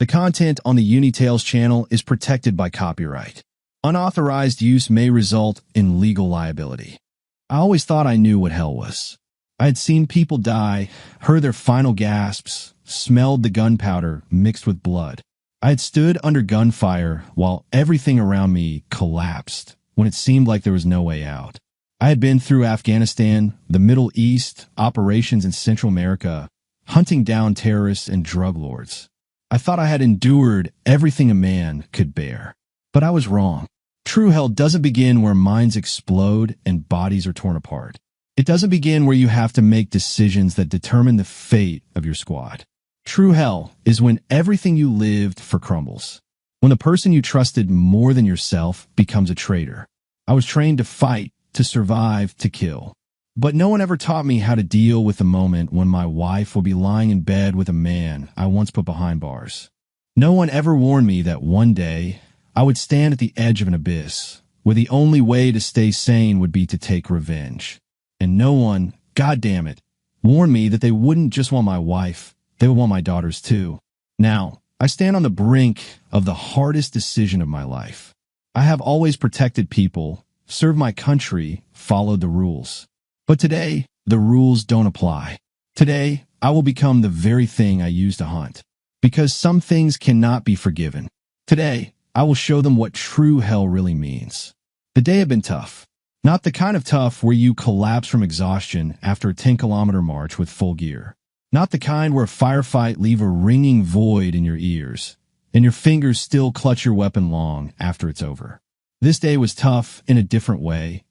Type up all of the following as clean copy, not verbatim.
The content on the Untold Tales channel is protected by copyright. Unauthorized use may result in legal liability. I always thought I knew what hell was. I had seen people die, heard their final gasps, smelled the gunpowder mixed with blood. I had stood under gunfire while everything around me collapsed when it seemed like there was no way out. I had been through Afghanistan, the Middle East, operations in Central America, hunting down terrorists and drug lords. I thought I had endured everything a man could bear. But I was wrong. True hell doesn't begin where minds explode and bodies are torn apart. It doesn't begin where you have to make decisions that determine the fate of your squad. True hell is when everything you lived for crumbles. When the person you trusted more than yourself becomes a traitor. I was trained to fight, to survive, to kill. But no one ever taught me how to deal with the moment when my wife will be lying in bed with a man I once put behind bars. No one ever warned me that one day I would stand at the edge of an abyss, where the only way to stay sane would be to take revenge. And no one, goddamn it, warned me that they wouldn't just want my wife, they would want my daughters too. Now, I stand on the brink of the hardest decision of my life. I have always protected people, served my country, followed the rules. But today, the rules don't apply. Today, I will become the very thing I used to hunt. Because some things cannot be forgiven. Today, I will show them what true hell really means. The day had been tough. Not the kind of tough where you collapse from exhaustion after a 10-kilometer march with full gear. Not the kind where a firefight leaves a ringing void in your ears, and your fingers still clutch your weapon long after it's over. This day was tough in a different way.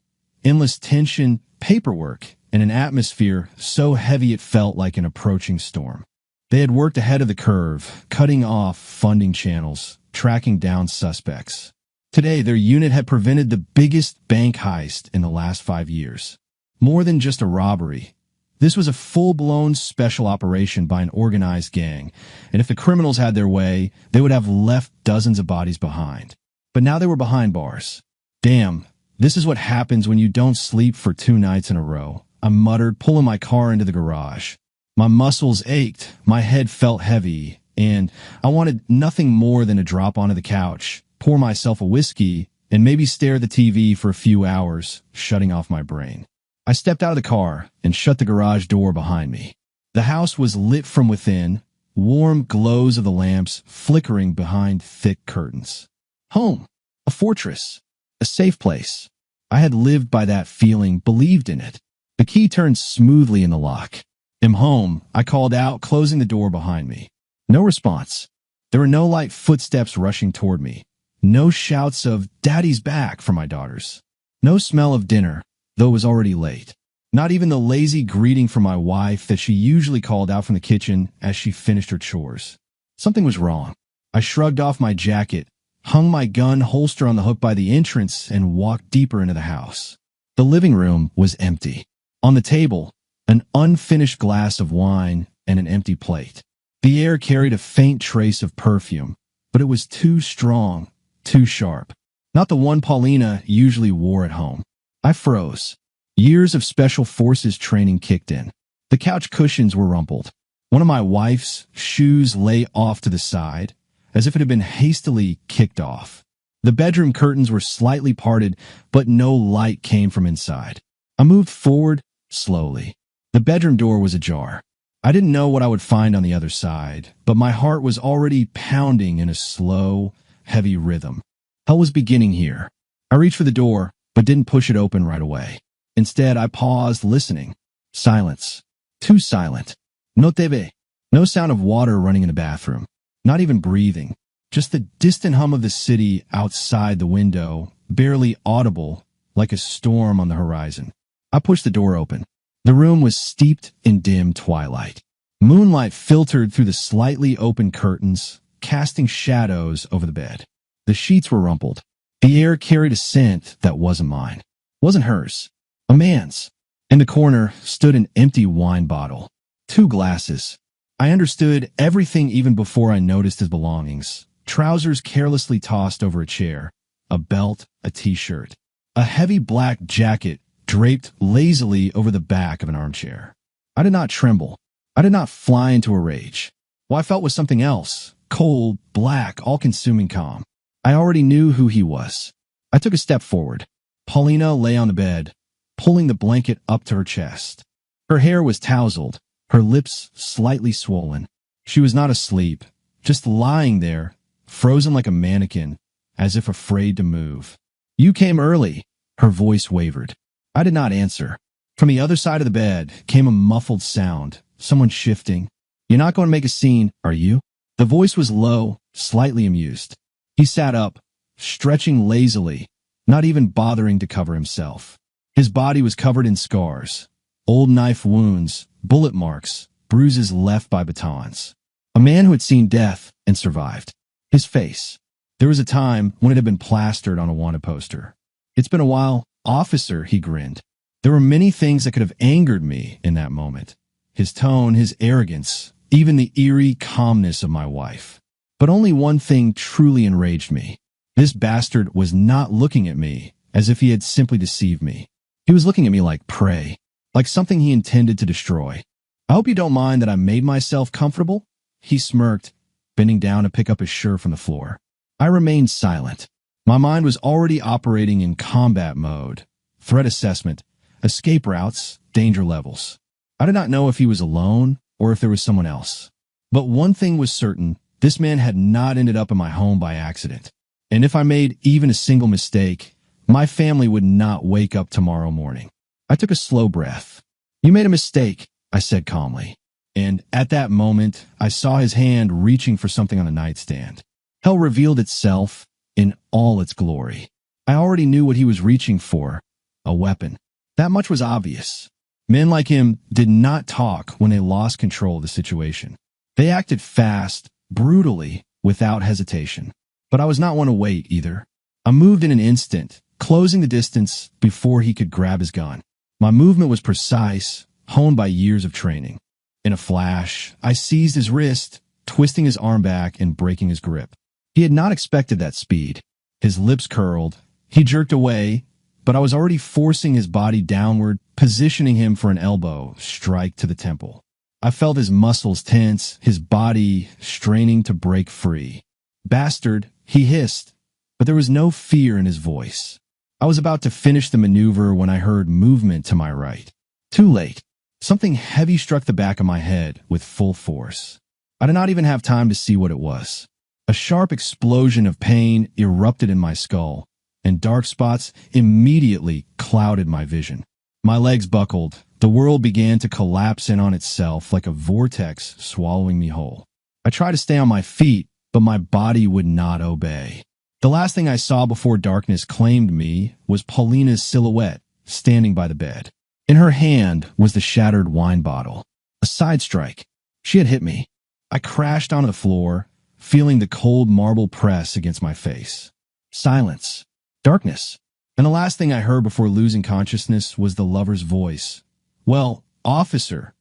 Endless tension, paperwork, and an atmosphere so heavy it felt like an approaching storm. They had worked ahead of the curve, cutting off funding channels, tracking down suspects. Today, their unit had prevented the biggest bank heist in the last 5 years. More than just a robbery. This was a full-blown special operation by an organized gang, and if the criminals had their way, they would have left dozens of bodies behind. But now they were behind bars. Damn, this is what happens when you don't sleep for 2 nights in a row. I muttered, pulling my car into the garage. My muscles ached, my head felt heavy, and I wanted nothing more than to drop onto the couch, pour myself a whiskey, and maybe stare at the TV for a few hours, shutting off my brain. I stepped out of the car and shut the garage door behind me. The house was lit from within, warm glows of the lamps flickering behind thick curtains. Home, a fortress, a safe place. I had lived by that feeling, believed in it. The key turned smoothly in the lock. "I'm home," I called out, closing the door behind me. No response. There were no light footsteps rushing toward me. No shouts of "Daddy's back" from my daughters. No smell of dinner, though it was already late. Not even the lazy greeting from my wife that she usually called out from the kitchen as she finished her chores. Something was wrong. I shrugged off my jacket, hung my gun holster on the hook by the entrance, and walked deeper into the house. The living room was empty. On the table, an unfinished glass of wine and an empty plate. The air carried a faint trace of perfume, but it was too strong, too sharp. Not the one Paulina usually wore at home. I froze. Years of special forces training kicked in. The couch cushions were rumpled. One of my wife's shoes lay off to the side, as if it had been hastily kicked off. The bedroom curtains were slightly parted, but no light came from inside. I moved forward slowly. The bedroom door was ajar. I didn't know what I would find on the other side, but my heart was already pounding in a slow, heavy rhythm. Hell was beginning here. I reached for the door, but didn't push it open right away. Instead, I paused, listening. Silence. Too silent. No TV. No sound of water running in the bathroom. Not even breathing. Just the distant hum of the city outside the window, barely audible, like a storm on the horizon. I pushed the door open. The room was steeped in dim twilight. Moonlight filtered through the slightly open curtains, casting shadows over the bed. The sheets were rumpled. The air carried a scent that wasn't mine. Wasn't hers. A man's. In the corner stood an empty wine bottle. 2 glasses. I understood everything even before I noticed his belongings. Trousers carelessly tossed over a chair. A belt, a t-shirt. A heavy black jacket draped lazily over the back of an armchair. I did not tremble. I did not fly into a rage. What I felt was something else. cold, black, all-consuming calm. I already knew who he was. I took a step forward. Paulina lay on the bed, pulling the blanket up to her chest. Her hair was tousled, her lips slightly swollen. She was not asleep, just lying there, frozen like a mannequin, as if afraid to move. "You came early," her voice wavered. I did not answer. From the other side of the bed came a muffled sound, someone shifting. "You're not going to make a scene, are you?" The voice was low, slightly amused. He sat up, stretching lazily, not even bothering to cover himself. His body was covered in scars, old knife wounds, bullet marks, bruises left by batons. A man who had seen death and survived. His face. There was a time when it had been plastered on a wanted poster. "It's been a while, officer," he grinned. There were many things that could have angered me in that moment. His tone, his arrogance, even the eerie calmness of my wife. But only one thing truly enraged me. This bastard was not looking at me as if he had simply deceived me. He was looking at me like prey, like something he intended to destroy. "I hope you don't mind that I made myself comfortable," he smirked, bending down to pick up his shirt from the floor. I remained silent. My mind was already operating in combat mode. Threat assessment, escape routes, danger levels. I did not know if he was alone or if there was someone else. But one thing was certain, this man had not ended up in my home by accident. And if I made even a single mistake, my family would not wake up tomorrow morning. I took a slow breath. "You made a mistake," I said calmly. And at that moment, I saw his hand reaching for something on the nightstand. Hell revealed itself in all its glory. I already knew what he was reaching for, a weapon. That much was obvious. Men like him did not talk when they lost control of the situation. They acted fast, brutally, without hesitation. But I was not one to wait either. I moved in an instant, closing the distance before he could grab his gun. My movement was precise, honed by years of training. In a flash, I seized his wrist, twisting his arm back and breaking his grip. He had not expected that speed. His lips curled. He jerked away, but I was already forcing his body downward, positioning him for an elbow strike to the temple. I felt his muscles tense, his body straining to break free. "Bastard," he hissed, but there was no fear in his voice. I was about to finish the maneuver when I heard movement to my right. Too late. Something heavy struck the back of my head with full force. I did not even have time to see what it was. A sharp explosion of pain erupted in my skull, and dark spots immediately clouded my vision. My legs buckled. The world began to collapse in on itself like a vortex swallowing me whole. I tried to stay on my feet, but my body would not obey. The last thing I saw before darkness claimed me was Paulina's silhouette standing by the bed. In her hand was the shattered wine bottle. A side strike. She had hit me. I crashed onto the floor, feeling the cold marble press against my face. Silence. Darkness. And the last thing I heard before losing consciousness was the lover's voice. "Well, officer,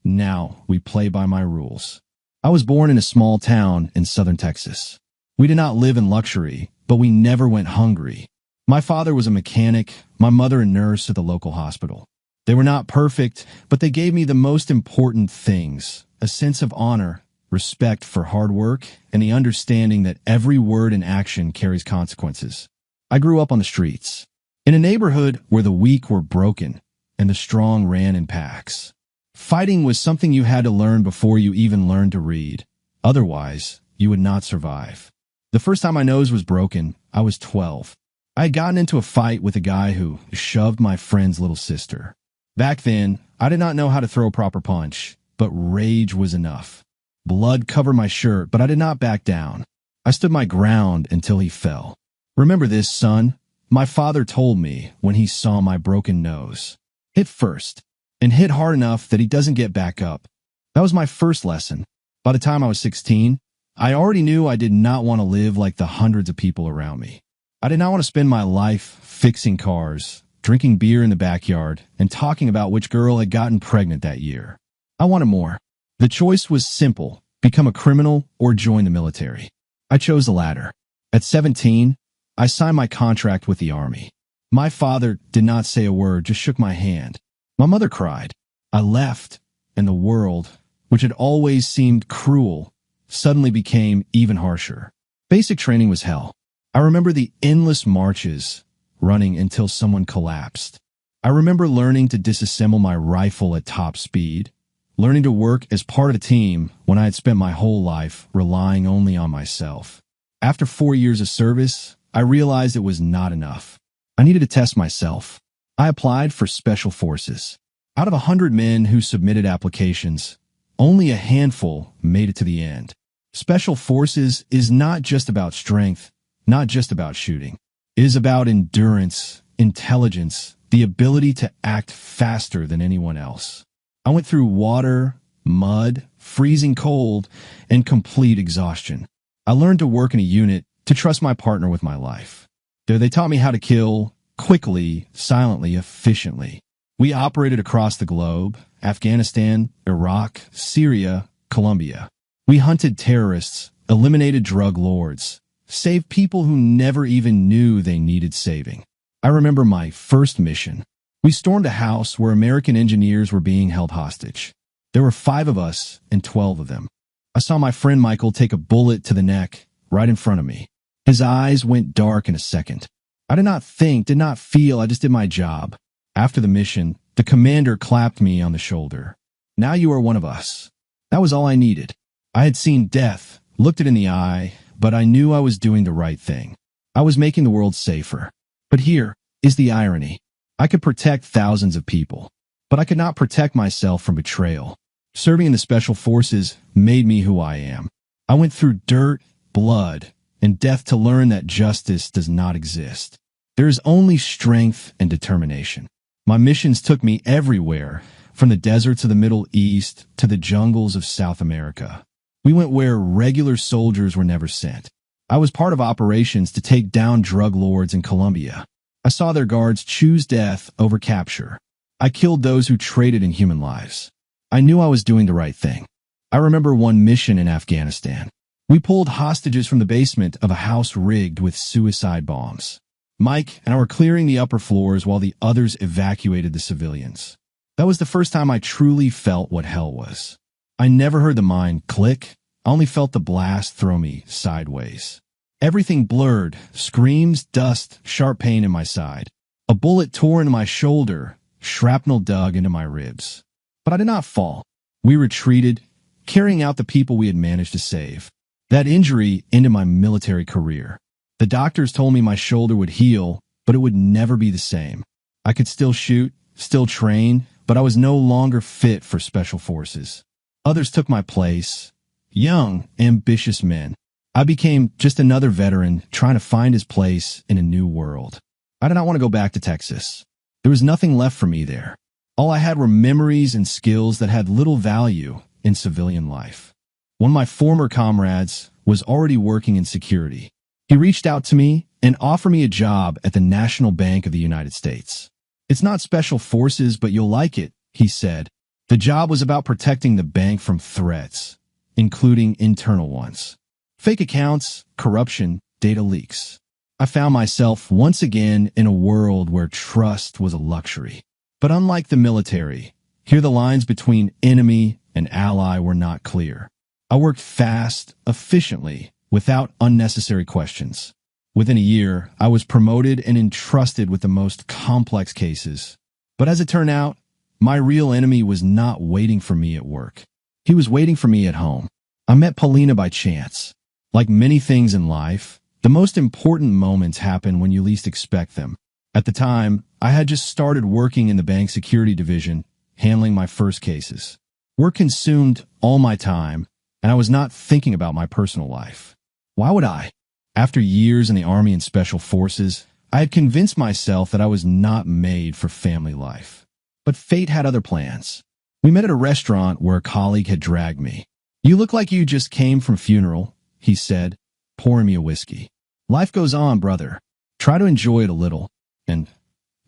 now we play by my rules." I was born in a small town in southern Texas. We did not live in luxury, but we never went hungry. My father was a mechanic, my mother a nurse at the local hospital. They were not perfect, but they gave me the most important things, a sense of honor, respect for hard work, and the understanding that every word and action carries consequences. I grew up on the streets, in a neighborhood where the weak were broken and the strong ran in packs. Fighting was something you had to learn before you even learned to read. Otherwise, you would not survive. The first time my nose was broken, I was 12. I had gotten into a fight with a guy who shoved my friend's little sister. Back then, I did not know how to throw a proper punch, but rage was enough. Blood covered my shirt, but I did not back down. I stood my ground until he fell. "Remember this, son," my father told me when he saw my broken nose. "Hit first, and hit hard enough that he doesn't get back up." That was my first lesson. By the time I was 16, I already knew I did not want to live like the hundreds of people around me. I did not want to spend my life fixing cars, drinking beer in the backyard, and talking about which girl had gotten pregnant that year. I wanted more. The choice was simple: become a criminal or join the military. I chose the latter. At 17, I signed my contract with the Army. My father did not say a word, just shook my hand. My mother cried. I left, and the world, which had always seemed cruel, suddenly became even harsher. Basic training was hell. I remember the endless marches, running until someone collapsed. I remember learning to disassemble my rifle at top speed, learning to work as part of a team when I had spent my whole life relying only on myself. After 4 years of service, I realized it was not enough. I needed to test myself. I applied for Special Forces. Out of 100 men who submitted applications, only a handful made it to the end. Special Forces is not just about strength, not just about shooting. It is about endurance, intelligence, the ability to act faster than anyone else. I went through water, mud, freezing cold, and complete exhaustion. I learned to work in a unit, to trust my partner with my life. There they taught me how to kill quickly, silently, efficiently. We operated across the globe: Afghanistan, Iraq, Syria, Colombia. We hunted terrorists, eliminated drug lords, saved people who never even knew they needed saving. I remember my first mission. We stormed a house where American engineers were being held hostage. There were 5 of us and 12 of them. I saw my friend Michael take a bullet to the neck right in front of me. His eyes went dark in a second. I did not think, did not feel, I just did my job. After the mission, the commander clapped me on the shoulder. "Now you are one of us." That was all I needed. I had seen death, looked it in the eye, but I knew I was doing the right thing. I was making the world safer. But here is the irony. I could protect thousands of people, but I could not protect myself from betrayal. Serving in the Special Forces made me who I am. I went through dirt, blood, and death to learn that justice does not exist. There is only strength and determination. My missions took me everywhere, from the deserts of the Middle East to the jungles of South America. We went where regular soldiers were never sent. I was part of operations to take down drug lords in Colombia. I saw their guards choose death over capture. I killed those who traded in human lives. I knew I was doing the right thing. I remember one mission in Afghanistan. We pulled hostages from the basement of a house rigged with suicide bombs. Mike and I were clearing the upper floors while the others evacuated the civilians. That was the first time I truly felt what hell was. I never heard the mine click. I only felt the blast throw me sideways. Everything blurred, screams, dust, sharp pain in my side. A bullet tore into my shoulder, shrapnel dug into my ribs. But I did not fall. We retreated, carrying out the people we had managed to save. That injury ended my military career. The doctors told me my shoulder would heal, but it would never be the same. I could still shoot, still train, but I was no longer fit for Special Forces. Others took my place. Young, ambitious men. I became just another veteran trying to find his place in a new world. I did not want to go back to Texas. There was nothing left for me there. All I had were memories and skills that had little value in civilian life. One of my former comrades was already working in security. He reached out to me and offered me a job at the National Bank of the United States. "It's not Special Forces, but you'll like it," he said. The job was about protecting the bank from threats, including internal ones. Fake accounts, corruption, data leaks. I found myself once again in a world where trust was a luxury. But unlike the military, here the lines between enemy and ally were not clear. I worked fast, efficiently, without unnecessary questions. Within a year, I was promoted and entrusted with the most complex cases. But as it turned out, my real enemy was not waiting for me at work. He was waiting for me at home. I met Paulina by chance. Like many things in life, the most important moments happen when you least expect them. At the time, I had just started working in the bank security division, handling my first cases. Work consumed all my time, and I was not thinking about my personal life. Why would I? After years in the Army and Special Forces, I had convinced myself that I was not made for family life. But fate had other plans. We met at a restaurant where a colleague had dragged me. "You look like you just came from a funeral," he said, pouring me a whiskey. "Life goes on, brother. Try to enjoy it a little." And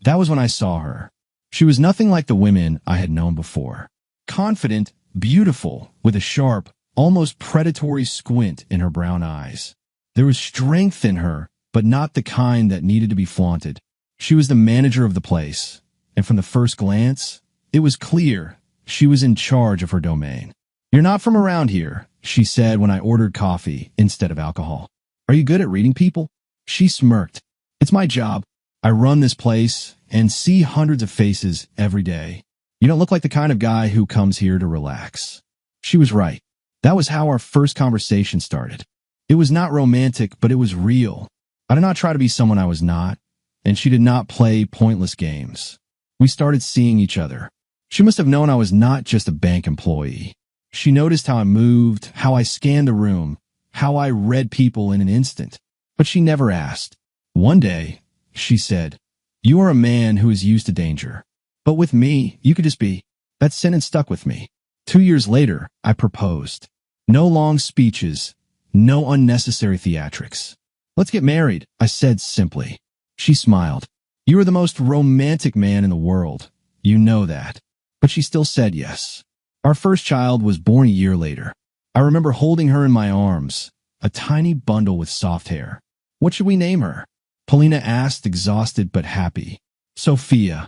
that was when I saw her. She was nothing like the women I had known before. Confident, beautiful, with a sharp, almost predatory squint in her brown eyes. There was strength in her, but not the kind that needed to be flaunted. She was the manager of the place, and from the first glance, it was clear she was in charge of her domain. "You're not from around here," she said when I ordered coffee instead of alcohol. Are you good at reading people? She smirked. It's my job. I run this place and see hundreds of faces every day. You don't look like the kind of guy who comes here to relax. She was right. That was how our first conversation started. It was not romantic, but it was real. I did not try to be someone I was not, and she did not play pointless games. We started seeing each other. She must have known I was not just a bank employee. She noticed how I moved, how I scanned the room, how I read people in an instant. But she never asked. One day, she said, "You are a man who is used to danger. But with me, you could just be." That sentence stuck with me. 2 years later, I proposed. No long speeches, no unnecessary theatrics. "Let's get married," I said simply. She smiled. "You are the most romantic man in the world. You know that." But she still said yes. Our first child was born a year later. I remember holding her in my arms, a tiny bundle with soft hair. "What should we name her?" Paulina asked, exhausted but happy. "Sophia,"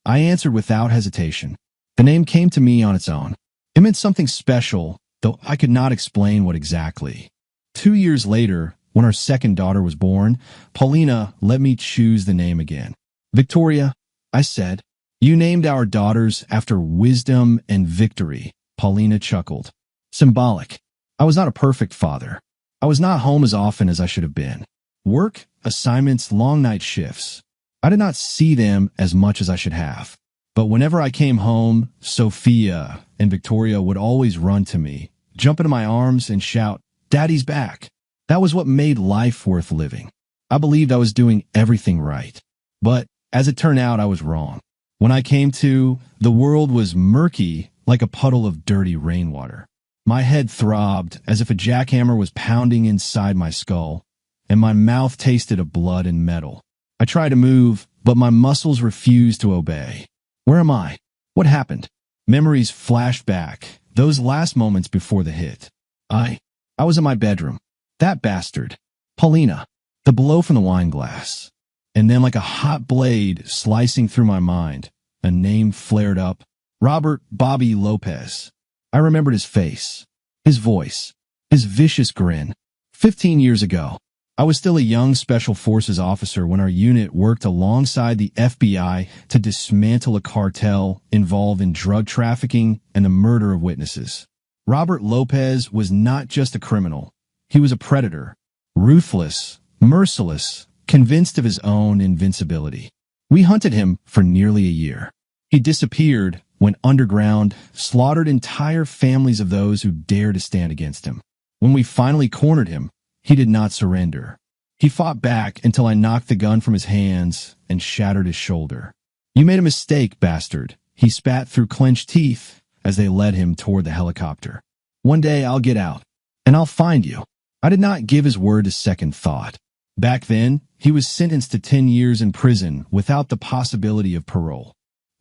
I answered without hesitation. The name came to me on its own. It meant something special, though I could not explain what exactly. 2 years later, when our second daughter was born, Paulina let me choose the name again. "Victoria," I said. "You named our daughters after wisdom and victory," Paulina chuckled. Symbolic. I was not a perfect father. I was not home as often as I should have been. Work, assignments, long night shifts. I did not see them as much as I should have. But whenever I came home, Sophia and Victoria would always run to me, jump into my arms, and shout, "Daddy's back." That was what made life worth living. I believed I was doing everything right. But as it turned out, I was wrong. When I came to, the world was murky like a puddle of dirty rainwater. My head throbbed as if a jackhammer was pounding inside my skull, and my mouth tasted of blood and metal. I tried to move, but my muscles refused to obey. Where am I? What happened? Memories flashed back, those last moments before the hit. I was in my bedroom. That bastard. Paulina. The blow from the wine glass. And then like a hot blade slicing through my mind, a name flared up. Robert Bobby Lopez. I remembered his face, his voice, his vicious grin. 15 years ago, I was still a young Special Forces officer when our unit worked alongside the FBI to dismantle a cartel involved in drug trafficking and the murder of witnesses. Robert Lopez was not just a criminal. He was a predator, ruthless, merciless, convinced of his own invincibility. We hunted him for nearly a year. He disappeared, went underground, slaughtered entire families of those who dared to stand against him. When we finally cornered him, he did not surrender. He fought back until I knocked the gun from his hands and shattered his shoulder. "You made a mistake, bastard," he spat through clenched teeth as they led him toward the helicopter. "One day I'll get out, and I'll find you." I did not give his word a second thought. Back then, he was sentenced to 10 years in prison without the possibility of parole.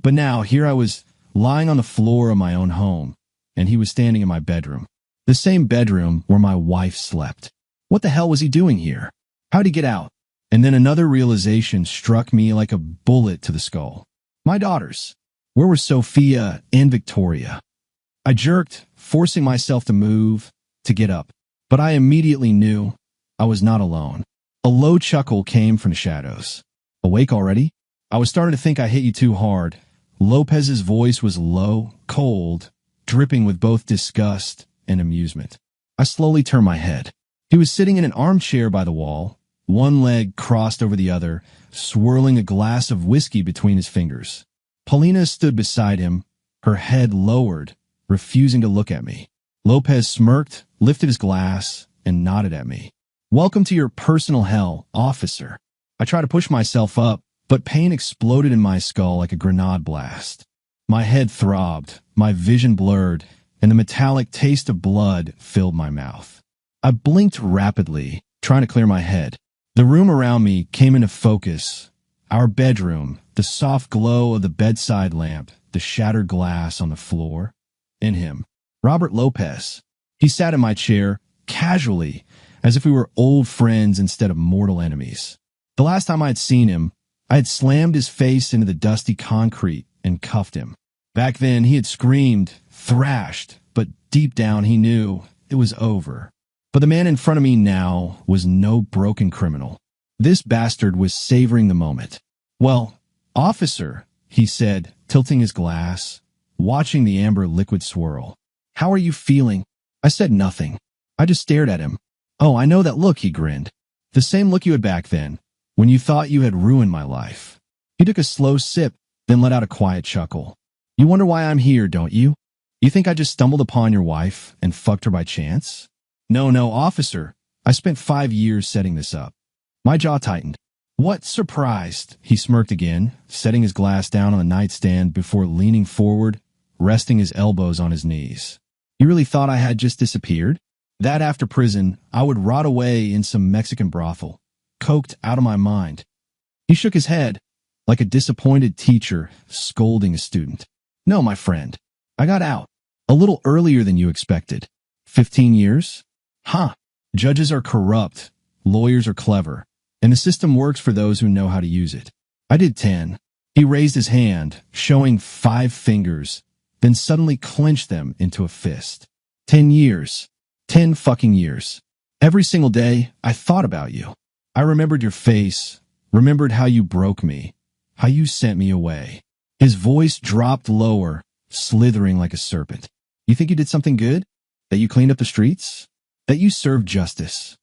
But now, here I was, lying on the floor of my own home, and he was standing in my bedroom. The same bedroom where my wife slept. What the hell was he doing here? How'd he get out? And then another realization struck me like a bullet to the skull. My daughters. Where were Sophia and Victoria? I jerked, forcing myself to move, to get up. But I immediately knew I was not alone. A low chuckle came from the shadows. "Awake already?" "I was starting to think I hit you too hard." Lopez's voice was low, cold, dripping with both disgust and amusement. I slowly turned my head. He was sitting in an armchair by the wall, one leg crossed over the other, swirling a glass of whiskey between his fingers. Paulina stood beside him, her head lowered, refusing to look at me. Lopez smirked, lifted his glass, and nodded at me. "Welcome to your personal hell, officer." I tried to push myself up, but pain exploded in my skull like a grenade blast. My head throbbed, my vision blurred, and the metallic taste of blood filled my mouth. I blinked rapidly, trying to clear my head. The room around me came into focus. Our bedroom, the soft glow of the bedside lamp, the shattered glass on the floor, and him. Robert Lopez. He sat in my chair, casually, as if we were old friends instead of mortal enemies. The last time I had seen him, I had slammed his face into the dusty concrete and cuffed him. Back then, he had screamed, thrashed, but deep down he knew it was over. But the man in front of me now was no broken criminal. This bastard was savoring the moment. "Well, officer," he said, tilting his glass, watching the amber liquid swirl. "How are you feeling?" I said nothing. I just stared at him. "Oh, I know that look," he grinned. "The same look you had back then, when you thought you had ruined my life." He took a slow sip, then let out a quiet chuckle. "You wonder why I'm here, don't you? You think I just stumbled upon your wife and fucked her by chance? No, officer. I spent 5 years setting this up." My jaw tightened. "What?" Surprised, he smirked again, setting his glass down on the nightstand before leaning forward, resting his elbows on his knees. "You really thought I had just disappeared? That after prison, I would rot away in some Mexican brothel, coked out of my mind." He shook his head, like a disappointed teacher scolding a student. "No, my friend. I got out. A little earlier than you expected. 15 years? Huh. Judges are corrupt, lawyers are clever, and the system works for those who know how to use it. I did 10. He raised his hand, showing 5 fingers, then suddenly clenched them into a fist. 10 years. 10 fucking years. Every single day, I thought about you. I remembered your face, remembered how you broke me, how you sent me away." His voice dropped lower, slithering like a serpent. "You think you did something good? That you cleaned up the streets? That you served justice?"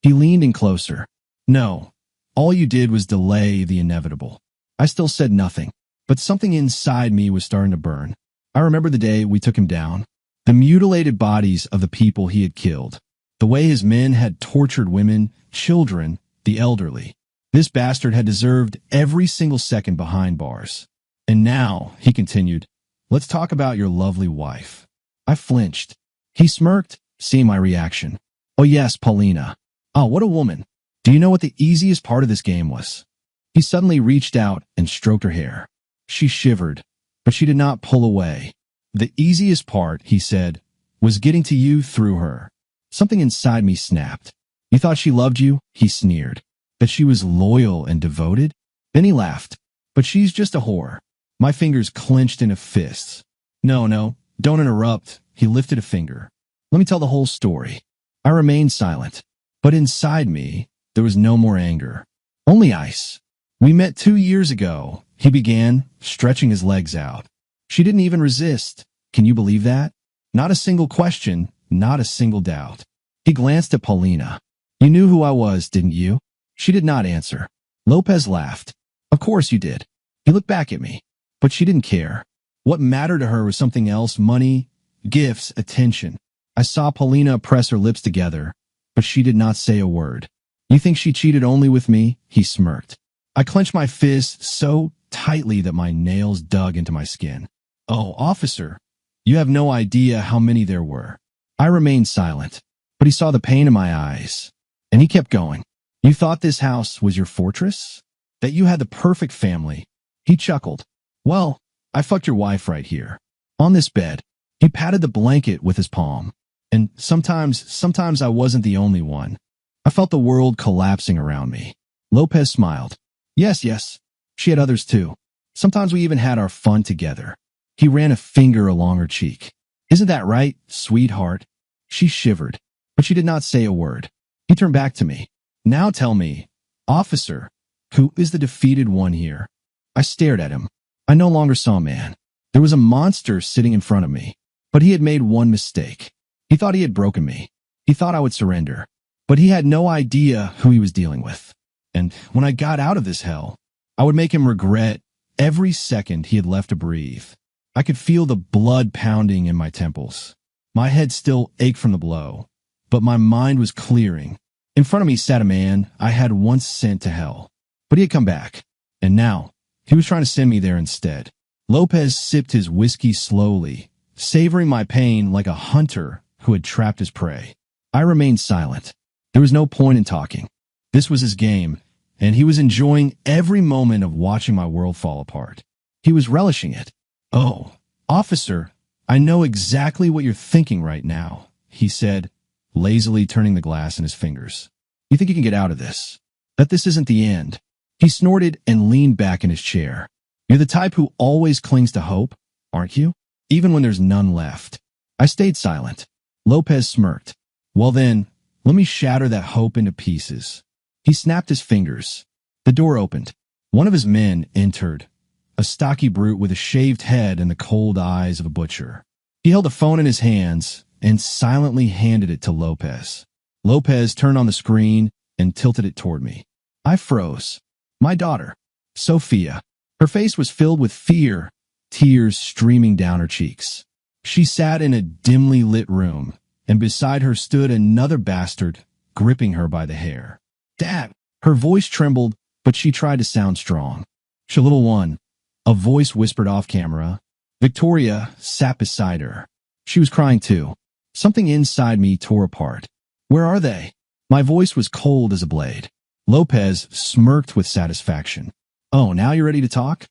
He leaned in closer. "No, all you did was delay the inevitable." I still said nothing, but something inside me was starting to burn. I remember the day we took him down. The mutilated bodies of the people he had killed. The way his men had tortured women, children, the elderly. This bastard had deserved every single second behind bars. "And now," he continued, "let's talk about your lovely wife." I flinched. He smirked, seeing my reaction. "Oh yes, Paulina. Oh, what a woman. Do you know what the easiest part of this game was?" He suddenly reached out and stroked her hair. She shivered, but she did not pull away. "The easiest part," he said, "was getting to you through her." Something inside me snapped. "You thought she loved you?" he sneered. "That she was loyal and devoted?" Then he laughed. "But she's just a whore." My fingers clenched into fists. No, don't interrupt." He lifted a finger. "Let me tell the whole story." I remained silent, but inside me, there was no more anger. Only ice. "We met 2 years ago," he began, stretching his legs out. "She didn't even resist. Can you believe that? Not a single question, not a single doubt." He glanced at Paulina. "You knew who I was, didn't you?" She did not answer. Lopez laughed. "Of course you did." He looked back at me, but she didn't care. What mattered to her was something else: money, gifts, attention. I saw Paulina press her lips together, but she did not say a word. "You think she cheated only with me?" He smirked. I clenched my fist so tightly that my nails dug into my skin. "Oh, officer, you have no idea how many there were." I remained silent, but he saw the pain in my eyes, and he kept going. "You thought this house was your fortress? That you had the perfect family?" He chuckled. "Well, I fucked your wife right here, on this bed." He patted the blanket with his palm. "And sometimes I wasn't the only one." I felt the world collapsing around me. Lopez smiled. Yes, she had others too. Sometimes we even had our fun together." He ran a finger along her cheek. "Isn't that right, sweetheart?" She shivered, but she did not say a word. He turned back to me. "Now tell me, officer, who is the defeated one here?" I stared at him. I no longer saw a man. There was a monster sitting in front of me, but he had made one mistake. He thought he had broken me. He thought I would surrender, but he had no idea who he was dealing with. And when I got out of this hell, I would make him regret every second he had left to breathe. I could feel the blood pounding in my temples. My head still ached from the blow, but my mind was clearing. In front of me sat a man I had once sent to hell, but he had come back, and now he was trying to send me there instead. Lopez sipped his whiskey slowly, savoring my pain like a hunter who had trapped his prey. I remained silent. There was no point in talking. This was his game, and he was enjoying every moment of watching my world fall apart. He was relishing it. "Oh, officer, I know exactly what you're thinking right now," he said, lazily turning the glass in his fingers. "You think you can get out of this? That this isn't the end?" He snorted and leaned back in his chair. "You're the type who always clings to hope, aren't you? Even when there's none left." I stayed silent. Lopez smirked. Well then, let me shatter that hope into pieces. He snapped his fingers. The door opened. One of his men entered, a stocky brute with a shaved head and the cold eyes of a butcher. He held a phone in his hands and silently handed it to Lopez. Lopez turned on the screen and tilted it toward me. I froze. My daughter, Sophia. Her face was filled with fear, tears streaming down her cheeks. She sat in a dimly lit room, and beside her stood another bastard, gripping her by the hair. Dad! Her voice trembled, but she tried to sound strong. Little one, a voice whispered off camera. Victoria sat beside her. She was crying too. Something inside me tore apart. Where are they? My voice was cold as a blade. Lopez smirked with satisfaction. Oh, now you're ready to talk?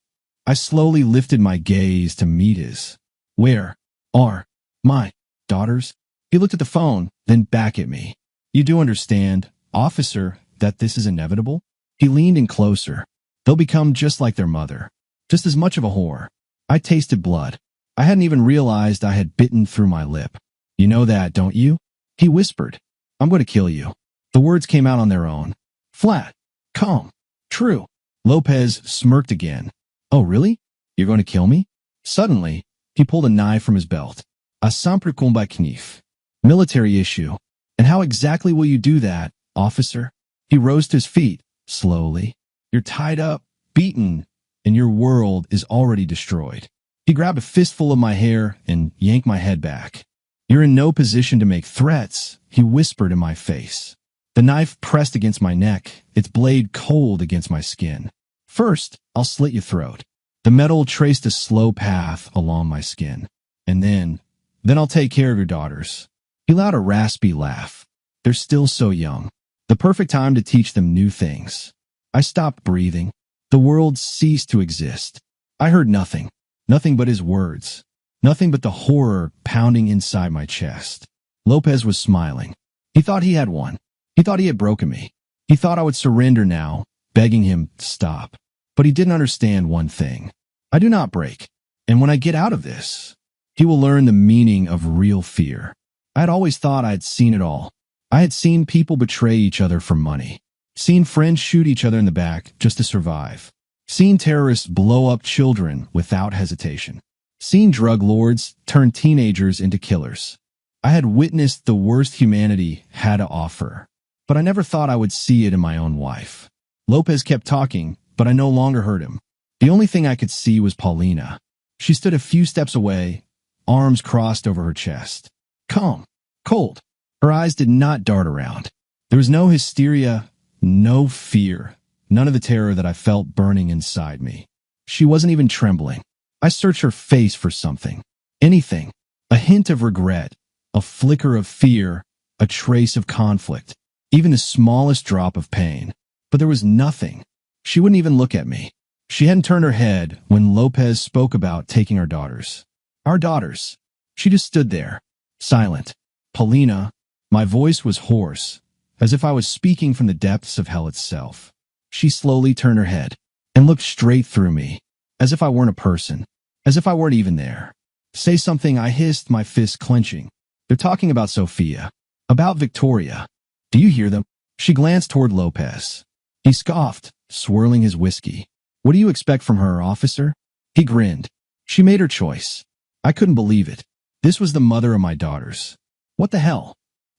I slowly lifted my gaze to meet his. Where are my daughters? He looked at the phone, then back at me. You do understand, officer, that this is inevitable? He leaned in closer. They'll become just like their mother. Just as much of a whore. I tasted blood. I hadn't even realized I had bitten through my lip. You know that, don't you? He whispered. I'm going to kill you. The words came out on their own. Flat. Calm. True. Lopez smirked again. Oh, really? You're going to kill me? Suddenly, he pulled a knife from his belt. A simple combat knife. Military issue. And how exactly will you do that, officer? He rose to his feet, slowly. You're tied up, beaten, and your world is already destroyed. He grabbed a fistful of my hair and yanked my head back. You're in no position to make threats, he whispered in my face. The knife pressed against my neck, its blade cold against my skin. First, I'll slit your throat. The metal traced a slow path along my skin. And then I'll take care of your daughters. He let out a raspy laugh. They're still so young. The perfect time to teach them new things. I stopped breathing. The world ceased to exist. I heard nothing. Nothing but his words. Nothing but the horror pounding inside my chest. Lopez was smiling. He thought he had won. He thought he had broken me. He thought I would surrender now, begging him to stop. But he didn't understand one thing. I do not break. And when I get out of this, he will learn the meaning of real fear. I had always thought I had seen it all. I had seen people betray each other for money. Seen friends shoot each other in the back just to survive. Seen terrorists blow up children without hesitation. Seen drug lords turn teenagers into killers. I had witnessed the worst humanity had to offer. But I never thought I would see it in my own wife. Lopez kept talking, but I no longer heard him. The only thing I could see was Paulina. She stood a few steps away, arms crossed over her chest. Calm, cold. Her eyes did not dart around. There was no hysteria, no fear, none of the terror that I felt burning inside me. She wasn't even trembling. I searched her face for something. Anything. A hint of regret, a flicker of fear, a trace of conflict, even the smallest drop of pain. But there was nothing. She wouldn't even look at me. She hadn't turned her head when Lopez spoke about taking our daughters. Our daughters. She just stood there, silent. Paulina, my voice was hoarse, as if I was speaking from the depths of hell itself. She slowly turned her head and looked straight through me, as if I weren't a person, as if I weren't even there. Say something, I hissed, my fist clenching. They're talking about Sophia, about Victoria. Do you hear them? She glanced toward Lopez. He scoffed, swirling his whiskey. What do you expect from her, officer? He grinned. She made her choice. I couldn't believe it. This was the mother of my daughters. What the hell?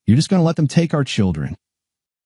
You're just going to let them take our children?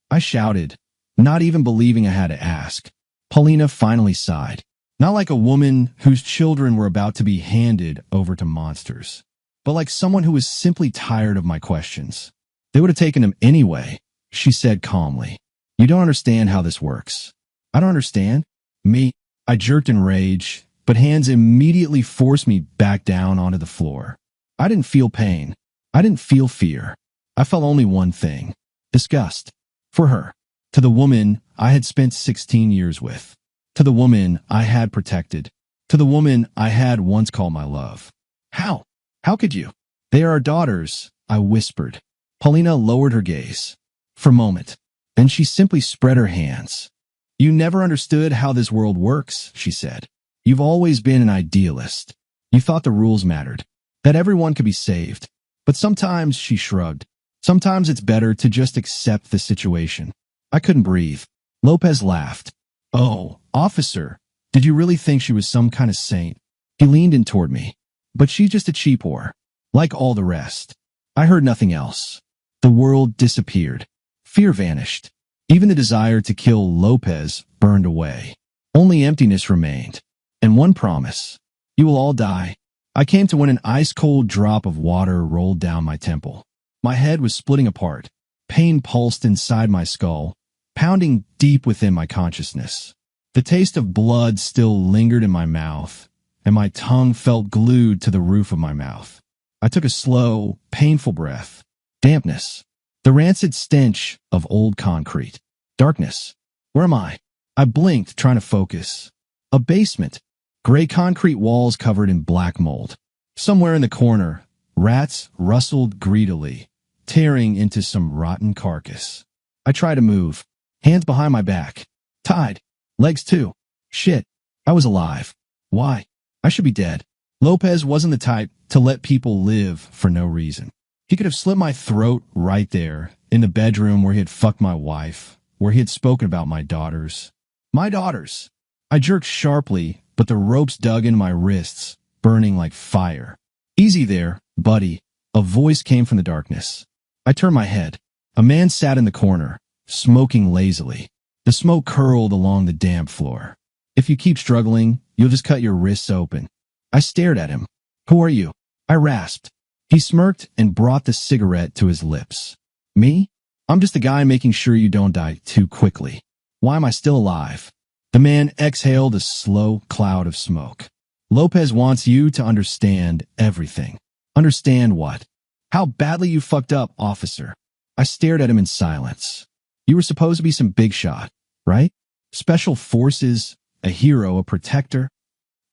I shouted, not even believing I had to ask. Paulina finally sighed. Not like a woman whose children were about to be handed over to monsters, but like someone who was simply tired of my questions. They would have taken them anyway, she said calmly. You don't understand how this works. I don't understand. Me? I jerked in rage, but hands immediately forced me back down onto the floor. I didn't feel pain. I didn't feel fear. I felt only one thing. Disgust. For her. To the woman I had spent 16 years with. To the woman I had protected. To the woman I had once called my love. How? How could you? They are our daughters, I whispered. Paulina lowered her gaze. For a moment. Then she simply spread her hands. You never understood how this world works, she said. You've always been an idealist. You thought the rules mattered. That everyone could be saved. But sometimes, she shrugged, sometimes it's better to just accept the situation. I couldn't breathe. Lopez laughed. Oh, officer, did you really think she was some kind of saint? He leaned in toward me. But she's just a cheap whore, like all the rest. I heard nothing else. The world disappeared. Fear vanished. Even the desire to kill Lopez burned away. Only emptiness remained. And one promise. You will all die. I came to when an ice-cold drop of water rolled down my temple. My head was splitting apart. Pain pulsed inside my skull, pounding deep within my consciousness. The taste of blood still lingered in my mouth, and my tongue felt glued to the roof of my mouth. I took a slow, painful breath. Dampness. The rancid stench of old concrete. Darkness. Where am I? I blinked, trying to focus. A basement. Gray concrete walls covered in black mold. Somewhere in the corner, rats rustled greedily, tearing into some rotten carcass. I tried to move. Hands behind my back. Tied. Legs too. Shit. I was alive. Why? I should be dead. Lopez wasn't the type to let people live for no reason. He could have slit my throat right there, in the bedroom where he had fucked my wife, where he had spoken about my daughters. My daughters! I jerked sharply, but the ropes dug into my wrists, burning like fire. Easy there, buddy. A voice came from the darkness. I turned my head. A man sat in the corner, smoking lazily. The smoke curled along the damp floor. If you keep struggling, you'll just cut your wrists open. I stared at him. Who are you? I rasped. He smirked and brought the cigarette to his lips. Me? I'm just the guy making sure you don't die too quickly. Why am I still alive? The man exhaled a slow cloud of smoke. Lopez wants you to understand everything. Understand what? How badly you fucked up, officer. I stared at him in silence. You were supposed to be some big shot, right? Special forces, a hero, a protector.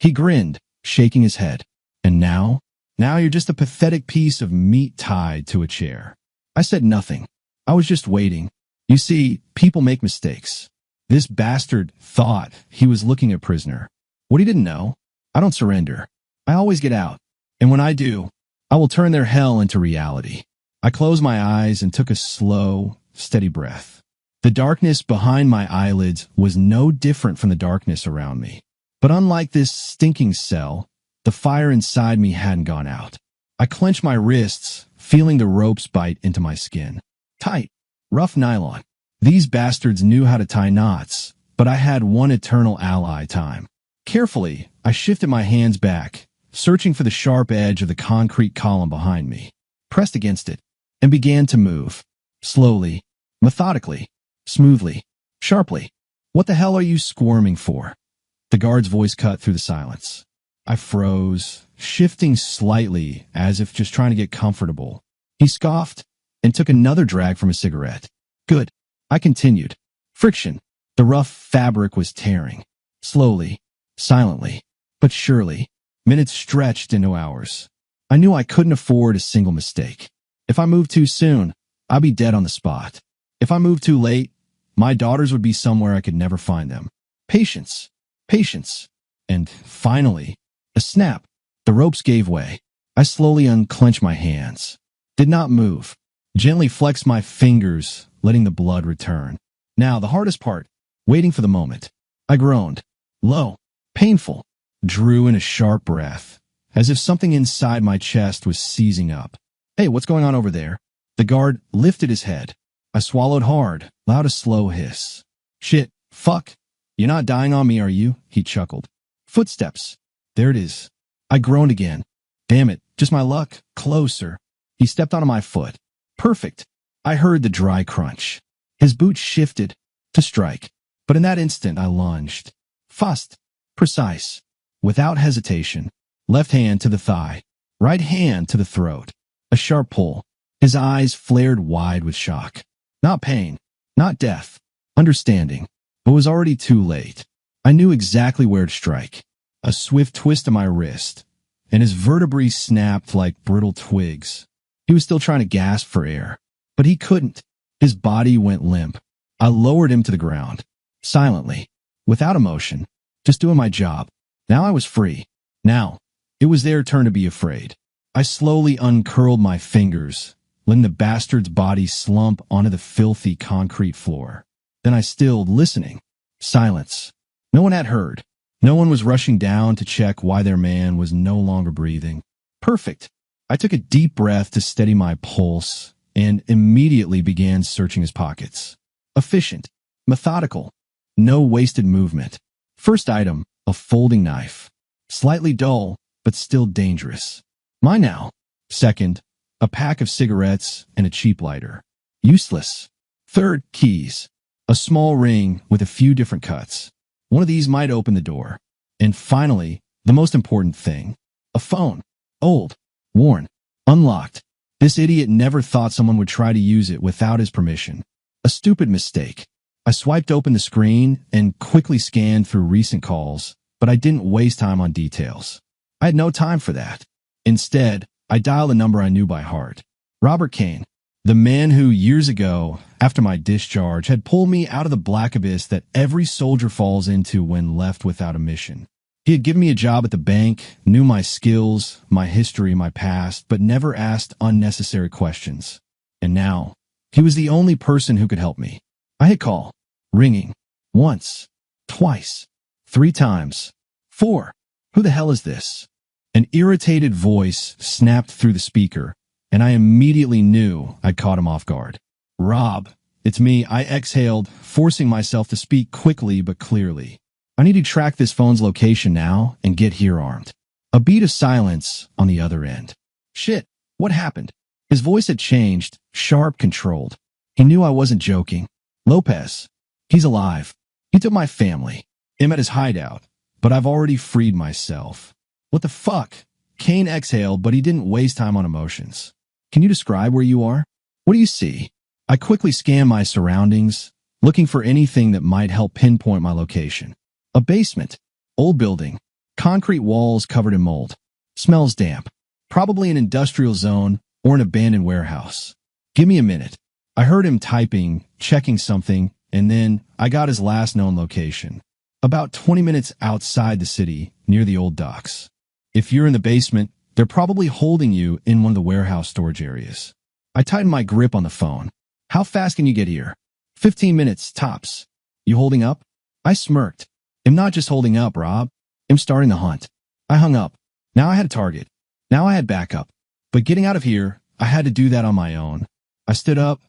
He grinned, shaking his head. And now? Now you're just a pathetic piece of meat tied to a chair. I said nothing. I was just waiting. You see, people make mistakes. This bastard thought he was looking a prisoner. What he didn't know, I don't surrender. I always get out. And when I do, I will turn their hell into reality. I closed my eyes and took a slow, steady breath. The darkness behind my eyelids was no different from the darkness around me. But unlike this stinking cell, the fire inside me hadn't gone out. I clenched my wrists, feeling the ropes bite into my skin. Tight, rough nylon. These bastards knew how to tie knots, but I had one eternal ally: time. Carefully, I shifted my hands back, searching for the sharp edge of the concrete column behind me, pressed against it, and began to move. Slowly, methodically, smoothly, sharply. What the hell are you squirming for? The guard's voice cut through the silence. I froze, shifting slightly as if just trying to get comfortable. He scoffed and took another drag from a cigarette. Good. I continued. Friction. The rough fabric was tearing. Slowly, silently, but surely. Minutes stretched into hours. I knew I couldn't afford a single mistake. If I moved too soon, I'd be dead on the spot. If I moved too late, my daughters would be somewhere I could never find them. Patience. Patience. And finally, a snap. The ropes gave way. I slowly unclenched my hands. Did not move. Gently flexed my fingers, letting the blood return. Now, the hardest part. Waiting for the moment. I groaned. Low. Painful. Drew in a sharp breath, as if something inside my chest was seizing up. Hey, what's going on over there? The guard lifted his head. I swallowed hard, loud a slow hiss. Shit. Fuck. You're not dying on me, are you? He chuckled. Footsteps. There it is. I groaned again. Damn it. Just my luck. Closer. He stepped onto my foot. Perfect. I heard the dry crunch. His boot shifted to strike. But in that instant, I lunged. Fast. Precise. Without hesitation. Left hand to the thigh. Right hand to the throat. A sharp pull. His eyes flared wide with shock. Not pain. Not death. Understanding. But was already too late. I knew exactly where to strike. A swift twist of my wrist, and his vertebrae snapped like brittle twigs. He was still trying to gasp for air, but he couldn't. His body went limp. I lowered him to the ground, silently, without emotion, just doing my job. Now I was free. Now, it was their turn to be afraid. I slowly uncurled my fingers, letting the bastard's body slump onto the filthy concrete floor. Then I stilled, listening. Silence. No one had heard. No one was rushing down to check why their man was no longer breathing. Perfect. I took a deep breath to steady my pulse and immediately began searching his pockets. Efficient. Methodical. No wasted movement. First item, a folding knife. Slightly dull, but still dangerous. Mine now. Second, a pack of cigarettes and a cheap lighter. Useless. Third, keys. A small ring with a few different cuts. One of these might open the door. And finally, the most important thing. A phone. Old. Worn. Unlocked. This idiot never thought someone would try to use it without his permission. A stupid mistake. I swiped open the screen and quickly scanned through recent calls, but I didn't waste time on details. I had no time for that. Instead, I dialed a number I knew by heart. Robert Kane, the man who years ago, after my discharge, had pulled me out of the black abyss that every soldier falls into when left without a mission. He had given me a job at the bank, knew my skills, my history, my past, but never asked unnecessary questions. And now, he was the only person who could help me. I hit call. Ringing. Once. Twice. 3 times. 4. Who the hell is this? An irritated voice snapped through the speaker, and I immediately knew I'd caught him off guard. Rob, it's me, I exhaled, forcing myself to speak quickly but clearly. I need to track this phone's location now and get here armed. A beat of silence on the other end. Shit, what happened? His voice had changed, sharp, controlled. He knew I wasn't joking. Lopez, he's alive. He took my family. I'm at his hideout, but I've already freed myself. What the fuck? Kane exhaled, but he didn't waste time on emotions. Can you describe where you are? What do you see? I quickly scanned my surroundings, looking for anything that might help pinpoint my location. A basement. Old building. Concrete walls covered in mold. Smells damp. Probably an industrial zone or an abandoned warehouse. Give me a minute. I heard him typing, checking something, and then I got his last known location. About 20 minutes outside the city, near the old docks. If you're in the basement, they're probably holding you in one of the warehouse storage areas. I tightened my grip on the phone. How fast can you get here? 15 minutes, tops. You holding up? I smirked. I'm not just holding up, Rob. I'm starting the hunt. I hung up. Now I had a target. Now I had backup. But getting out of here, I had to do that on my own. I stood up,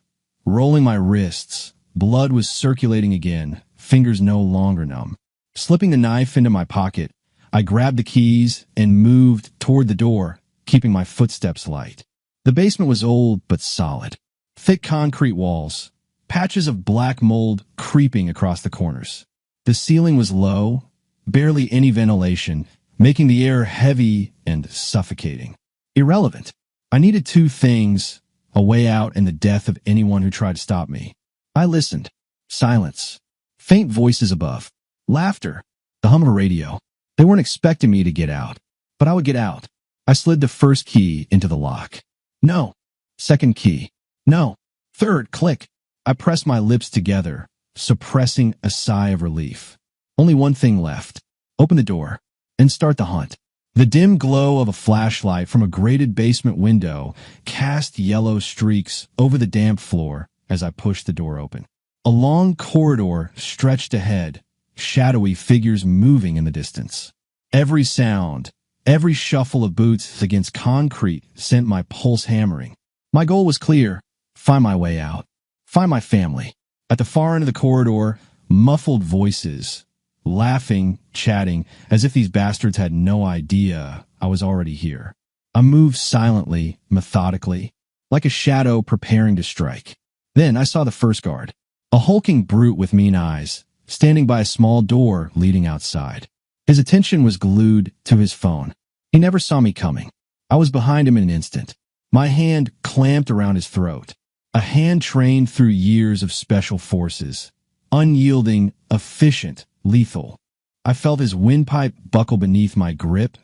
rolling my wrists. Blood was circulating again, fingers no longer numb. Slipping the knife into my pocket, I grabbed the keys and moved toward the door, keeping my footsteps light. The basement was old but solid. Thick concrete walls, patches of black mold creeping across the corners. The ceiling was low, barely any ventilation, making the air heavy and suffocating. Irrelevant. I needed 2 things, a way out and the death of anyone who tried to stop me. I listened. Silence. Faint voices above. Laughter. The hum of a radio. They weren't expecting me to get out, but I would get out. I slid the first key into the lock. No. Second key. No. Third, click. I pressed my lips together, suppressing a sigh of relief. Only one thing left. Open the door and start the hunt. The dim glow of a flashlight from a grated basement window cast yellow streaks over the damp floor as I pushed the door open. A long corridor stretched ahead, shadowy figures moving in the distance. Every sound, every shuffle of boots against concrete sent my pulse hammering. My goal was clear: find my way out. Find my family. At the far end of the corridor, muffled voices, laughing, chatting, as if these bastards had no idea I was already here. I moved silently, methodically, like a shadow preparing to strike. Then I saw the first guard, a hulking brute with mean eyes, standing by a small door leading outside. His attention was glued to his phone. He never saw me coming. I was behind him in an instant, my hand clamped around his throat. A hand trained through years of special forces, unyielding, efficient, lethal. I felt his windpipe buckle beneath my grip,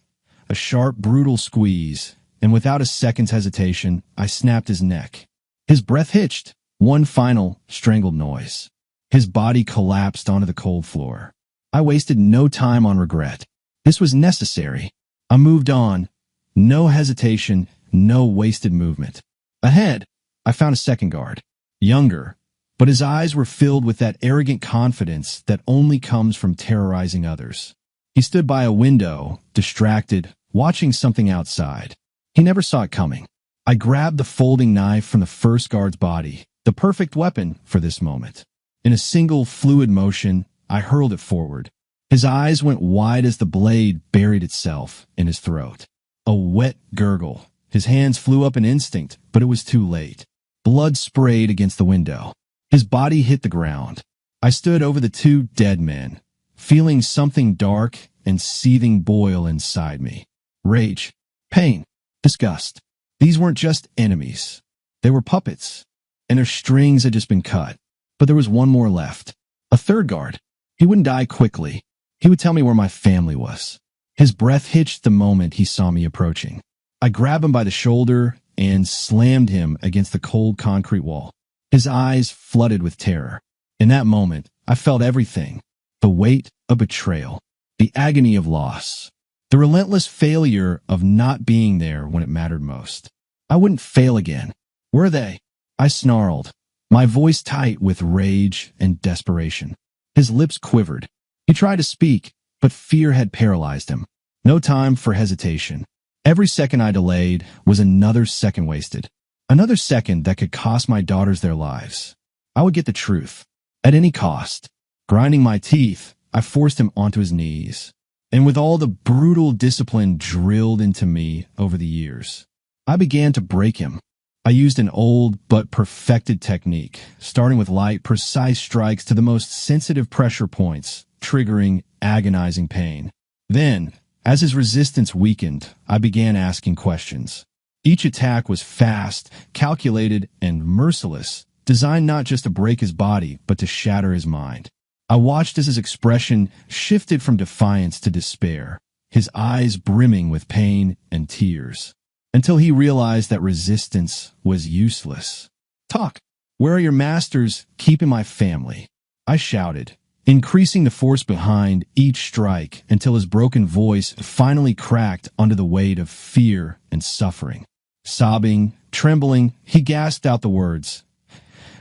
a sharp, brutal squeeze, and without a second's hesitation, I snapped his neck. His breath hitched, one final, strangled noise. His body collapsed onto the cold floor. I wasted no time on regret. This was necessary. I moved on, No hesitation, no wasted movement. Ahead, I found a second guard. Younger, but his eyes were filled with that arrogant confidence that only comes from terrorizing others. He stood by a window, distracted, watching something outside. He never saw it coming. I grabbed the folding knife from the first guard's body, the perfect weapon for this moment. In a single fluid motion, I hurled it forward. His eyes went wide as the blade buried itself in his throat. A wet gurgle. His hands flew up in instinct, but it was too late. Blood sprayed against the window. His body hit the ground. I stood over the two dead men, feeling something dark and seething boil inside me. Rage, pain, disgust. These weren't just enemies. They were puppets, and their strings had just been cut. But there was one more left. A third guard. He wouldn't die quickly. He would tell me where my family was. His breath hitched the moment he saw me approaching. I grabbed him by the shoulder and slammed him against the cold concrete wall. His eyes flooded with terror. In that moment, I felt everything. The weight of betrayal, the agony of loss, the relentless failure of not being there when it mattered most. I wouldn't fail again. Were they? I snarled, my voice tight with rage and desperation. His lips quivered. He tried to speak, but fear had paralyzed him. No time for hesitation. Every second I delayed was another second wasted. Another second that could cost my daughters their lives. I would get the truth, at any cost. Grinding my teeth, I forced him onto his knees. And with all the brutal discipline drilled into me over the years, I began to break him. I used an old but perfected technique, starting with light, precise strikes to the most sensitive pressure points, triggering agonizing pain. Then, as his resistance weakened, I began asking questions. Each attack was fast, calculated, and merciless, designed not just to break his body, but to shatter his mind. I watched as his expression shifted from defiance to despair, his eyes brimming with pain and tears, until he realized that resistance was useless. Talk! Where are your masters keeping my family? I shouted, increasing the force behind each strike until his broken voice finally cracked under the weight of fear and suffering. Sobbing, trembling, he gasped out the words.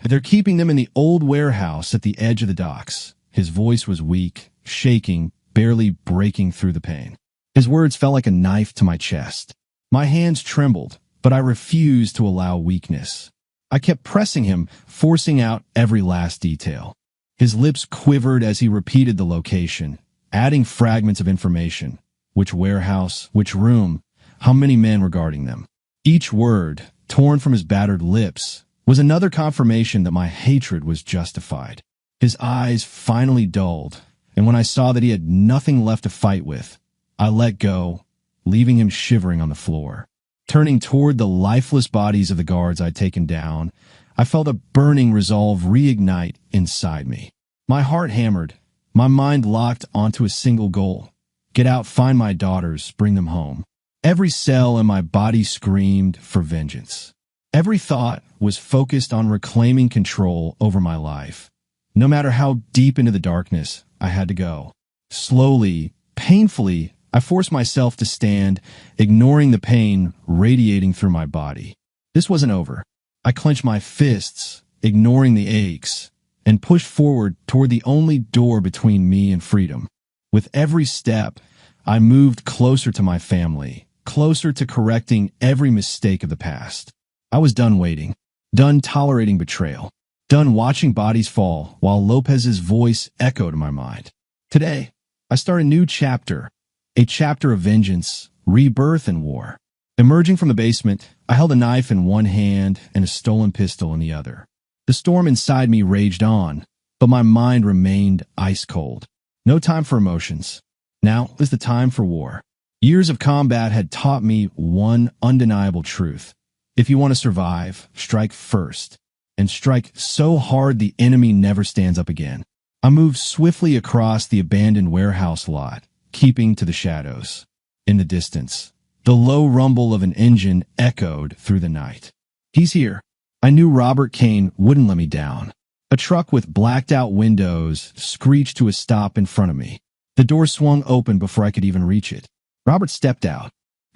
They're keeping them in the old warehouse at the edge of the docks. His voice was weak, shaking, barely breaking through the pain. His words fell like a knife to my chest. My hands trembled, but I refused to allow weakness. I kept pressing him, forcing out every last detail. His lips quivered as he repeated the location, adding fragments of information. Which warehouse, which room, how many men were guarding them. Each word, torn from his battered lips, was another confirmation that my hatred was justified. His eyes finally dulled, and when I saw that he had nothing left to fight with, I let go, leaving him shivering on the floor. Turning toward the lifeless bodies of the guards I'd taken down, I felt a burning resolve reignite inside me. My heart hammered, my mind locked onto a single goal. Get out, find my daughters, bring them home. Every cell in my body screamed for vengeance. Every thought was focused on reclaiming control over my life. No matter how deep into the darkness, I had to go. Slowly, painfully, I forced myself to stand, ignoring the pain radiating through my body. This wasn't over. I clenched my fists, ignoring the aches, and pushed forward toward the only door between me and freedom. With every step, I moved closer to my family, closer to correcting every mistake of the past. I was done waiting, done tolerating betrayal, done watching bodies fall while Lopez's voice echoed in my mind. Today, I start a new chapter, a chapter of vengeance, rebirth, and war. Emerging from the basement, I held a knife in one hand and a stolen pistol in the other. The storm inside me raged on, but my mind remained ice cold. No time for emotions. Now is the time for war. Years of combat had taught me one undeniable truth. If you want to survive, strike first, and strike so hard the enemy never stands up again. I moved swiftly across the abandoned warehouse lot, keeping to the shadows. In the distance, the low rumble of an engine echoed through the night. He's here. I knew Robert Kane wouldn't let me down. A truck with blacked-out windows screeched to a stop in front of me. The door swung open before I could even reach it. Robert stepped out,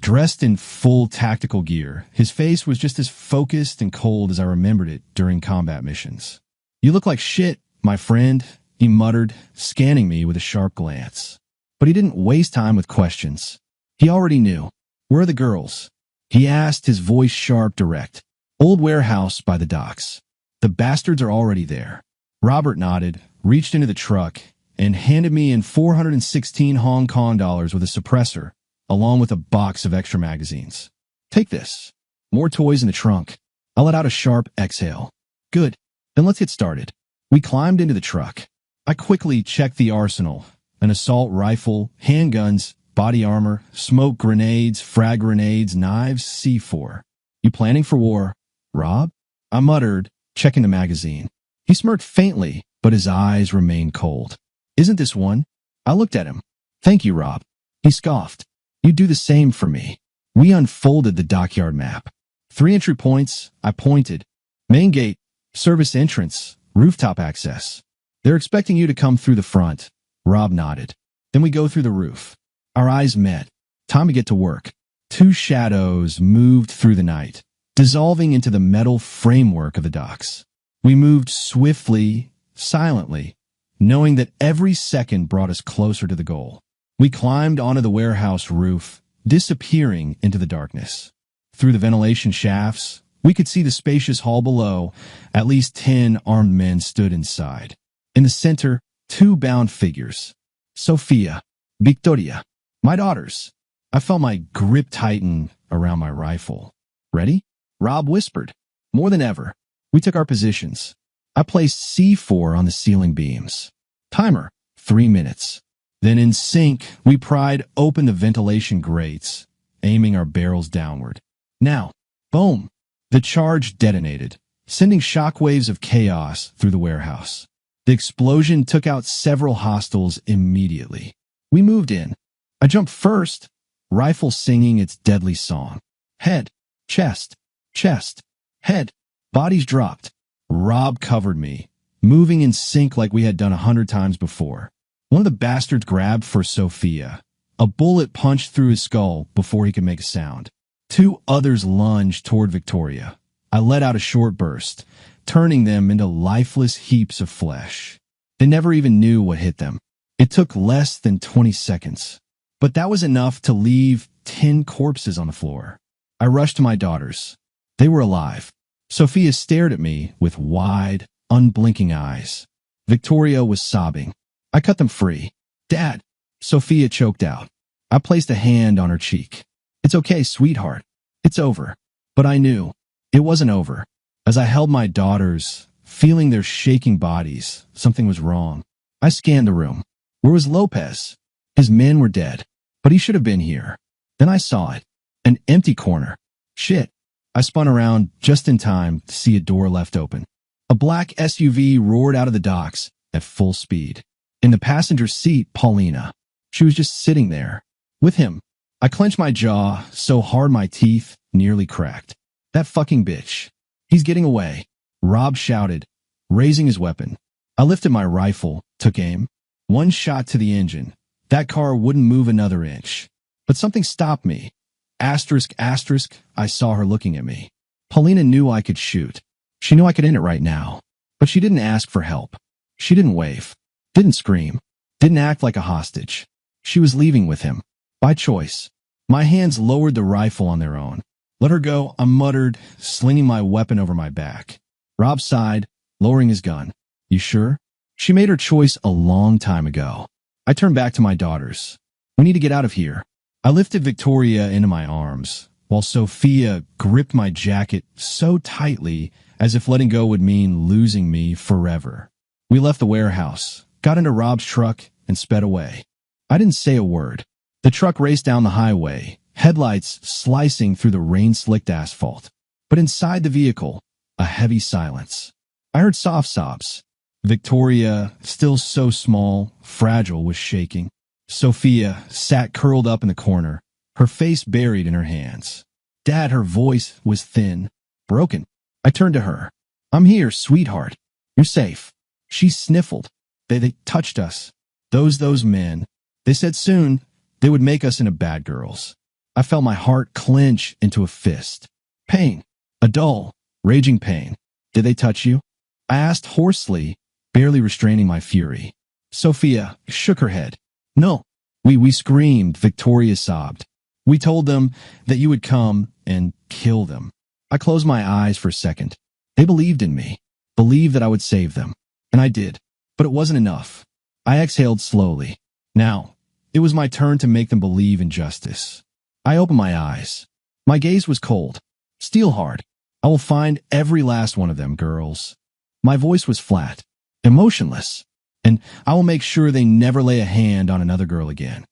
dressed in full tactical gear. His face was just as focused and cold as I remembered it during combat missions. "You look like shit, my friend," he muttered, scanning me with a sharp glance. But he didn't waste time with questions. He already knew. "Where are the girls?" he asked, his voice sharp, direct. "Old warehouse by the docks. The bastards are already there." Robert nodded, reached into the truck, and handed me in 416 Hong Kong dollars with a suppressor, along with a box of extra magazines. "Take this." More toys in the trunk. I let out a sharp exhale. "Good. Then let's get started." We climbed into the truck. I quickly checked the arsenal: an assault rifle, handguns, body armor, smoke grenades, frag grenades, knives, C4. "You planning for war, Rob?" I muttered, checking the magazine. He smirked faintly, but his eyes remained cold. "Isn't this one?" I looked at him. "Thank you, Rob." He scoffed. "You'd do the same for me." We unfolded the dockyard map. 3 entry points, I pointed. "Main gate, service entrance, rooftop access. They're expecting you to come through the front." Rob nodded. "Then we go through the roof." Our eyes met. Time to get to work. 2 shadows moved through the night, dissolving into the metal framework of the docks. We moved swiftly, silently, knowing that every second brought us closer to the goal. We climbed onto the warehouse roof, disappearing into the darkness. Through the ventilation shafts, we could see the spacious hall below. At least 10 armed men stood inside. In the center, 2 bound figures. Sophia, Victoria, my daughters. I felt my grip tighten around my rifle. "Ready?" Rob whispered. More than ever. We took our positions. I placed C4 on the ceiling beams. Timer, 3 minutes. Then in sync, we pried open the ventilation grates, aiming our barrels downward. Now, boom! The charge detonated, sending shockwaves of chaos through the warehouse. The explosion took out several hostiles immediately. We moved in. I jumped first, rifle singing its deadly song. Head, chest, head. Bodies dropped. Rob covered me, moving in sync like we had done 100 times before. One of the bastards grabbed for Sophia. A bullet punched through his skull before he could make a sound. 2 others lunged toward Victoria. I let out a short burst, turning them into lifeless heaps of flesh. They never even knew what hit them. It took less than 20 seconds. But that was enough to leave 10 corpses on the floor. I rushed to my daughters. They were alive. Sophia stared at me with wide, unblinking eyes. Victoria was sobbing. I cut them free. "Dad," Sophia choked out. I placed a hand on her cheek. "It's okay, sweetheart. It's over." But I knew it wasn't over. As I held my daughters, feeling their shaking bodies, something was wrong. I scanned the room. Where was Lopez? His men were dead, but he should have been here. Then I saw it. An empty corner. Shit. I spun around just in time to see a door left open. A black SUV roared out of the docks at full speed. In the passenger seat, Paulina. She was just sitting there. With him. I clenched my jaw so hard my teeth nearly cracked. "That fucking bitch. He's getting away," Rob shouted, raising his weapon. I lifted my rifle, took aim. 1 shot to the engine. That car wouldn't move another inch. But something stopped me. Asterisk, asterisk, I saw her looking at me. Paulina knew I could shoot. She knew I could end it right now. But she didn't ask for help. She didn't wave. Didn't scream. Didn't act like a hostage. She was leaving with him. By choice. My hands lowered the rifle on their own. "Let her go," I muttered, slinging my weapon over my back. Rob sighed, lowering his gun. "You sure?" She made her choice a long time ago. I turned back to my daughters. "We need to get out of here." I lifted Victoria into my arms, while Sophia gripped my jacket so tightly as if letting go would mean losing me forever. We left the warehouse, got into Rob's truck, and sped away. I didn't say a word. The truck raced down the highway, headlights slicing through the rain-slicked asphalt. But inside the vehicle, a heavy silence. I heard soft sobs. Victoria, still so small, fragile, was shaking. Sophia sat curled up in the corner, her face buried in her hands. "Dad," her voice was thin, broken. I turned to her. "I'm here, sweetheart. You're safe." She sniffled. They touched us. Those men. They said soon they would make us into bad girls. I felt my heart clench into a fist. Pain. A dull, raging pain. Did they touch you? I asked hoarsely, barely restraining my fury. Sophia shook her head. No. We screamed, Victoria sobbed. We told them that you would come and kill them. I closed my eyes for a second. They believed in me, believed that I would save them. And I did. But it wasn't enough. I exhaled slowly. Now, it was my turn to make them believe in justice. I opened my eyes. My gaze was cold, steel hard. I will find every last one of them, girls. My voice was flat, emotionless, and I will make sure they never lay a hand on another girl again.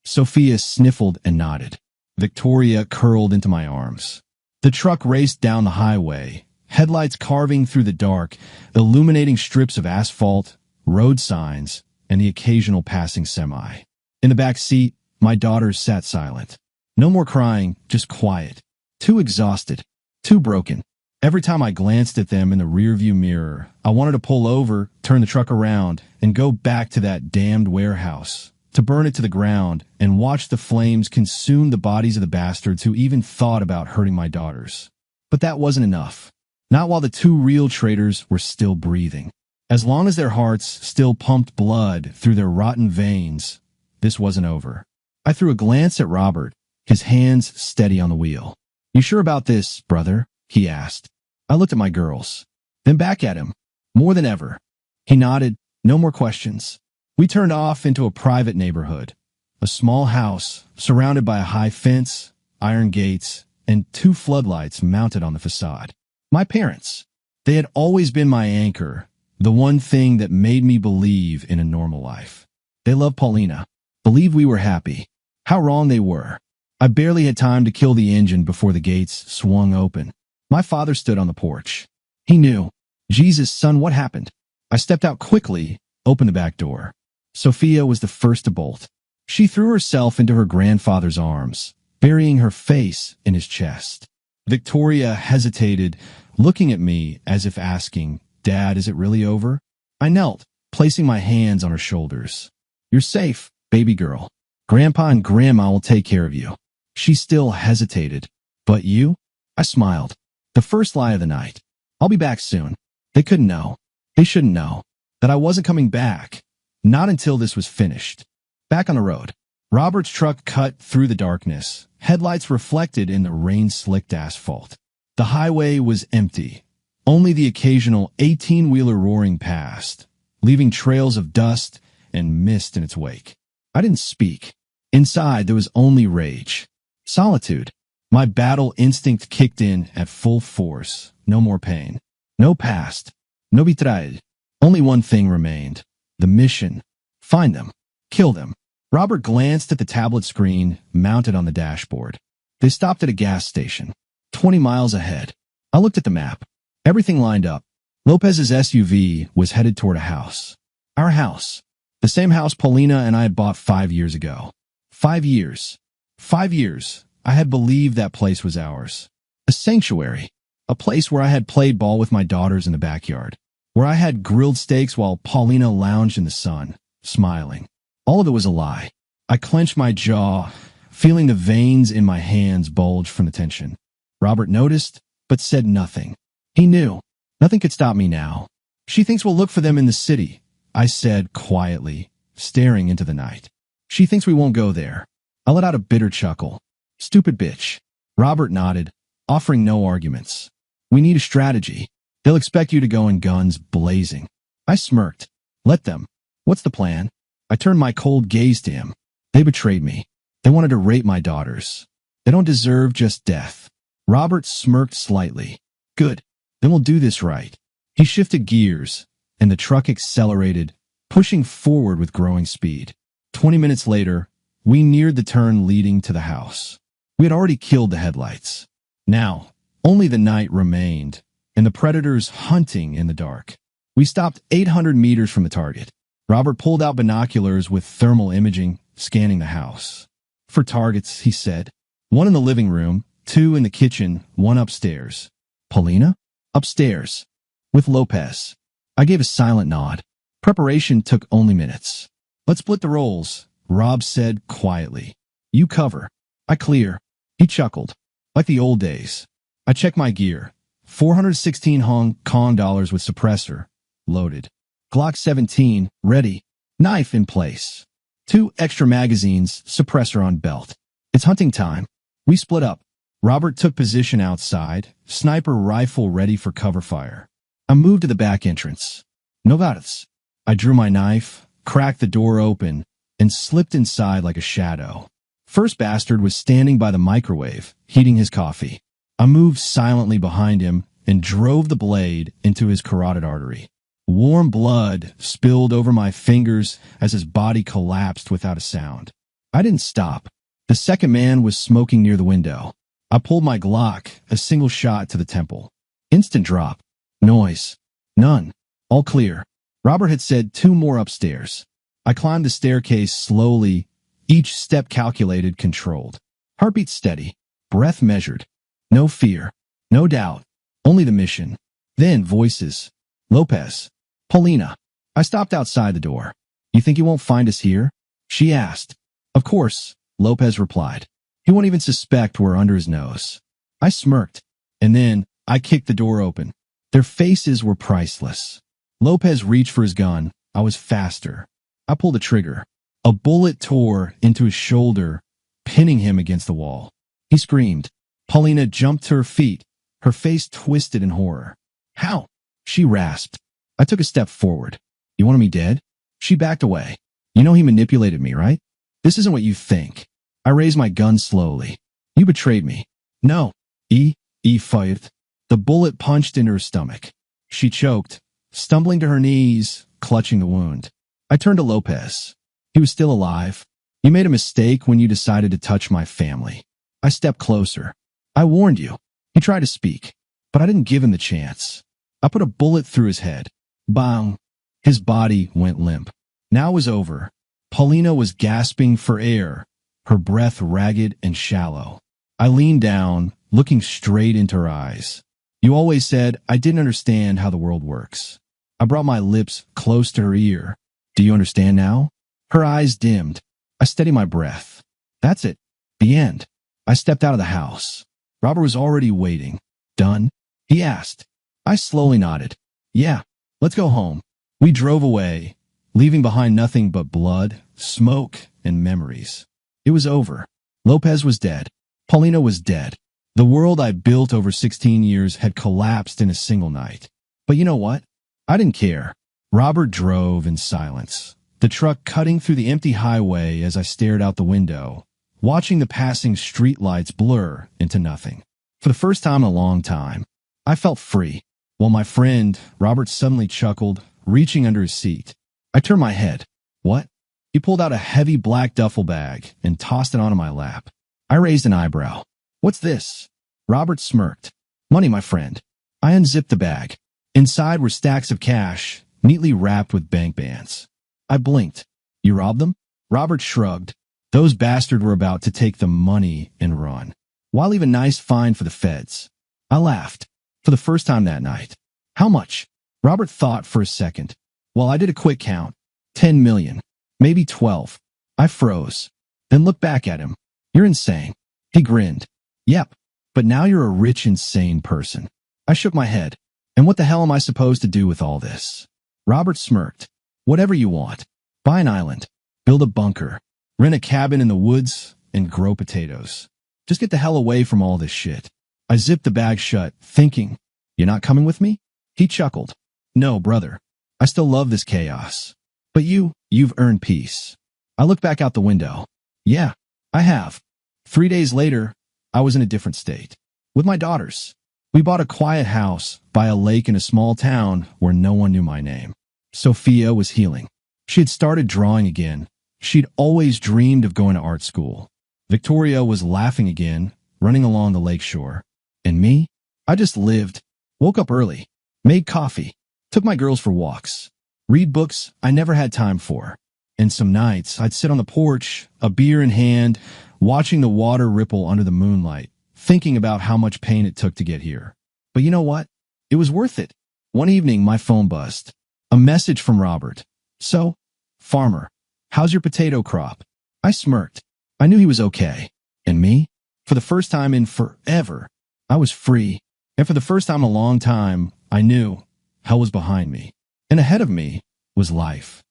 Sophia sniffled and nodded. Victoria curled into my arms. The truck raced down the highway, headlights carving through the dark, illuminating strips of asphalt, road signs, and the occasional passing semi. In the back seat, my daughters sat silent. No more crying, just quiet. Too exhausted, too broken. Every time I glanced at them in the rearview mirror, I wanted to pull over, turn the truck around, and go back to that damned warehouse, to burn it to the ground and watch the flames consume the bodies of the bastards who even thought about hurting my daughters. But that wasn't enough. Not while the two real traitors were still breathing. As long as their hearts still pumped blood through their rotten veins, this wasn't over. I threw a glance at Robert, his hands steady on the wheel. You sure about this, brother? He asked. I looked at my girls, then back at him, more than ever. He nodded, no more questions. We turned off into a private neighborhood, a small house surrounded by a high fence, iron gates, and 2 floodlights mounted on the facade. My parents. They had always been my anchor, the one thing that made me believe in a normal life. They loved Paulina, believed we were happy. How wrong they were. I barely had time to kill the engine before the gates swung open. My father stood on the porch. He knew. Jesus, son, what happened? I stepped out quickly, opened the back door. Sophia was the first to bolt. She threw herself into her grandfather's arms, burying her face in his chest. Victoria hesitated, looking at me as if asking, Dad, is it really over? I knelt, placing my hands on her shoulders. You're safe, baby girl. Grandpa and Grandma will take care of you. She still hesitated. But you? I smiled. The first lie of the night. I'll be back soon. They couldn't know. They shouldn't know that I wasn't coming back. Not until this was finished. Back on the road. Robert's truck cut through the darkness, headlights reflected in the rain-slicked asphalt. The highway was empty. Only the occasional 18-wheeler roaring past, leaving trails of dust and mist in its wake. I didn't speak. Inside, there was only rage. Solitude. My battle instinct kicked in at full force. No more pain. No past. No betrayal. Only one thing remained. The mission. Find them. Kill them. Robert glanced at the tablet screen mounted on the dashboard. They stopped at a gas station, 20 miles ahead. I looked at the map. Everything lined up. Lopez's SUV was headed toward a house. Our house. The same house Paulina and I had bought 5 years ago. 5 years. 5 years. I had believed that place was ours. A sanctuary. A place where I had played ball with my daughters in the backyard. Where I had grilled steaks while Paulina lounged in the sun, smiling. All of it was a lie. I clenched my jaw, feeling the veins in my hands bulge from the tension. Robert noticed, but said nothing. He knew. Nothing could stop me now. She thinks we'll look for them in the city, I said quietly, staring into the night. She thinks we won't go there. I let out a bitter chuckle. Stupid bitch. Robert nodded, offering no arguments. We need a strategy. They'll expect you to go in guns blazing. I smirked. Let them. What's the plan? I turned my cold gaze to him. They betrayed me. They wanted to rape my daughters. They don't deserve just death. Robert smirked slightly. Good. Then we'll do this right. He shifted gears, and the truck accelerated, pushing forward with growing speed. 20 minutes later, we neared the turn leading to the house. We had already killed the headlights. Now, only the night remained, and the predators hunting in the dark. We stopped 800 meters from the target. Robert pulled out binoculars with thermal imaging, scanning the house. For targets, he said. 1 in the living room, 2 in the kitchen, 1 upstairs. Paulina? Upstairs. With Lopez. I gave a silent nod. Preparation took only minutes. Let's split the roles, Rob said quietly. You cover. I clear. He chuckled. Like the old days. I checked my gear. 416 Hong Kong dollars with suppressor. Loaded. Glock 17, ready. Knife in place. 2 extra magazines, suppressor on belt. It's hunting time. We split up. Robert took position outside, sniper rifle ready for cover fire. I moved to the back entrance. Novatus. I drew my knife, cracked the door open, and slipped inside like a shadow. First bastard was standing by the microwave, heating his coffee. I moved silently behind him and drove the blade into his carotid artery. Warm blood spilled over my fingers as his body collapsed without a sound. I didn't stop. The second man was smoking near the window. I pulled my Glock, a single shot to the temple. Instant drop. Noise. None. All clear. Robert had said 2 more upstairs. I climbed the staircase slowly, each step calculated, controlled. Heartbeat steady. Breath measured. No fear. No doubt. Only the mission. Then voices. Lopez. Paulina. I stopped outside the door. You think he won't find us here? She asked. Of course, Lopez replied. He won't even suspect we're under his nose. I smirked, and then I kicked the door open. Their faces were priceless. Lopez reached for his gun. I was faster. I pulled the trigger. A bullet tore into his shoulder, pinning him against the wall. He screamed. Paulina jumped to her feet, her face twisted in horror. How? She rasped. I took a step forward. You wanted me dead? She backed away. You know he manipulated me, right? This isn't what you think. I raised my gun slowly. You betrayed me. No. E fired. The bullet punched into her stomach. She choked, stumbling to her knees, clutching the wound. I turned to Lopez. He was still alive. You made a mistake when you decided to touch my family. I stepped closer. I warned you. He tried to speak, but I didn't give him the chance. I put a bullet through his head. Bang! His body went limp. Now it was over. Paulina was gasping for air, her breath ragged and shallow. I leaned down, looking straight into her eyes. You always said I didn't understand how the world works. I brought my lips close to her ear. Do you understand now? Her eyes dimmed. I steadied my breath. That's it. The end. I stepped out of the house. Robert was already waiting. Done? He asked. I slowly nodded. Yeah, let's go home. We drove away, leaving behind nothing but blood, smoke, and memories. It was over. Lopez was dead. Paulina was dead. The world I built over 16 years had collapsed in a single night. But you know what? I didn't care. Robert drove in silence, the truck cutting through the empty highway as I stared out the window, watching the passing streetlights blur into nothing. For the first time in a long time, I felt free. While my friend, Robert, suddenly chuckled, reaching under his seat. I turned my head. What? He pulled out a heavy black duffel bag and tossed it onto my lap. I raised an eyebrow. What's this? Robert smirked. Money, my friend. I unzipped the bag. Inside were stacks of cash, neatly wrapped with bank bands. I blinked. You robbed them? Robert shrugged. Those bastards were about to take the money and run. Why leave a nice fine for the feds? I laughed. For the first time that night. How much? Robert thought for a second. Well, I did a quick count. 10 million. Maybe 12. I froze. Then looked back at him. You're insane. He grinned. Yep. But now you're a rich, insane person. I shook my head. And what the hell am I supposed to do with all this? Robert smirked. Whatever you want. Buy an island. Build a bunker. Rent a cabin in the woods and grow potatoes. Just get the hell away from all this shit. I zipped the bag shut, thinking, you're not coming with me? He chuckled. No, brother. I still love this chaos. But you've earned peace. I looked back out the window. Yeah, I have. 3 days later, I was in a different state. With my daughters. We bought a quiet house by a lake in a small town where no one knew my name. Sophia was healing. She had started drawing again. She'd always dreamed of going to art school. Victoria was laughing again, running along the lake shore. And me? I just lived. Woke up early. Made coffee. Took my girls for walks. Read books I never had time for. And some nights, I'd sit on the porch, a beer in hand, watching the water ripple under the moonlight, thinking about how much pain it took to get here. But you know what? It was worth it. One evening, my phone buzzed. A message from Robert. So, farmer, how's your potato crop? I smirked. I knew he was okay. And me? For the first time in forever, I was free. And for the first time in a long time, I knew hell was behind me. And ahead of me was life.